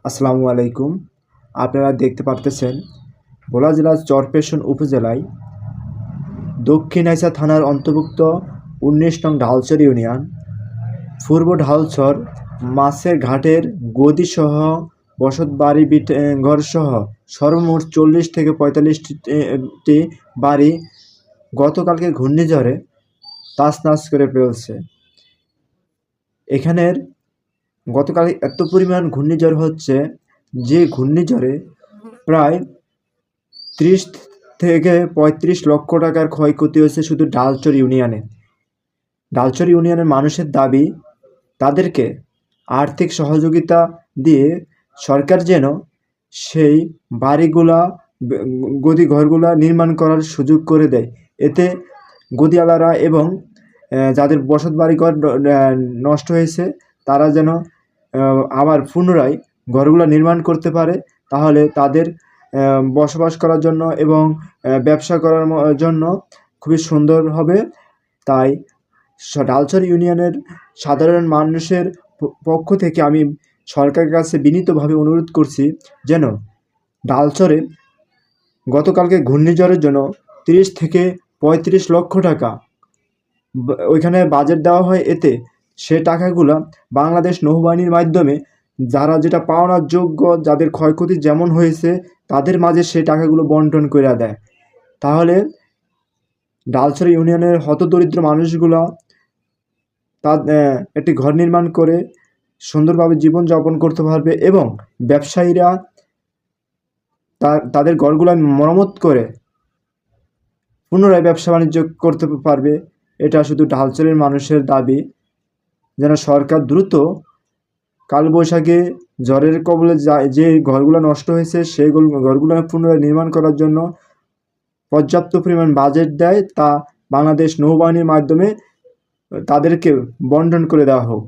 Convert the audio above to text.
আসসালামু আলাইকুম। আপনারা দেখতে পারতেছেন ভোলা জেলার চরপেশন উপজেলায় দক্ষিণ আইসা থানার অন্তর্ভুক্ত ১৯ নং ঢালচর ইউনিয়ন পূর্ব ঢালচর মাছের ঘাটের গদিসহ বসতবাড়ি ঘরসহ সর্বমোট ৪০ থেকে ৪৫টি বাড়ি গতকালকে ঘূর্ণিঝড়ে তাছনাছ করে ফেলছে। এখানের গতকাল এত পরিমাণ ঘূর্ণিঝড় হচ্ছে যে ঘূর্ণিঝড়ে প্রায় ৩০ থেকে ৩৫ লক্ষ টাকার ক্ষয়ক্ষতি হয়েছে শুধু ডালচর ইউনিয়নে। ডালচর ইউনিয়নের মানুষের দাবি তাদেরকে আর্থিক সহযোগিতা দিয়ে সরকার যেন সেই বাড়িগুলা গদি ঘরগুলা নির্মাণ করার সুযোগ করে দেয়। এতে গদিওয়ালারা এবং যাদের বসত বাড়িঘর নষ্ট হয়েছে তারা যেন আবার পুনরায় ঘরগুলো নির্মাণ করতে পারে, তাহলে তাদের বসবাস করার জন্য এবং ব্যবসা করার জন্য খুবই সুন্দর হবে। তাই ডালচর ইউনিয়নের সাধারণ মানুষের পক্ষ থেকে আমি সরকারের কাছে বিনীতভাবে অনুরোধ করছি যেন ডালচরে গতকালকে ঘূর্ণিঝড়ের জন্য ৩০ থেকে ৩৫ লক্ষ টাকা ওইখানে বাজেট দেওয়া হয়। এতে সে টাকাগুলো বাংলাদেশ নৌবাহিনীর মাধ্যমে যারা যেটা পাওনার যোগ্য, যাদের ক্ষয়ক্ষতি যেমন হয়েছে তাদের মাঝে সে টাকাগুলো বন্টন করে দেয়। তাহলে ডালচর ইউনিয়নের হতদরিদ্র মানুষগুলো একটি ঘর নির্মাণ করে সুন্দরভাবে জীবনযাপন করতে পারবে এবং ব্যবসায়ীরা তাদের ঘরগুলো মেরামত করে পুনরায় ব্যবসা বাণিজ্য করতে পারবে। এটা শুধু ডালচরের মানুষের দাবি যেন সরকার দ্রুত কালবৈশাখী ঝড়ের কবলে যে ঘরগুলো নষ্ট হয়েছে সেই ঘরগুলো পুনরায় নির্মাণ করার জন্য পর্যাপ্ত পরিমাণ বাজেট দেয়, তা বাংলাদেশ নৌবাহিনীর মাধ্যমে তাদেরকে বন্টন করে দেওয়া হোক।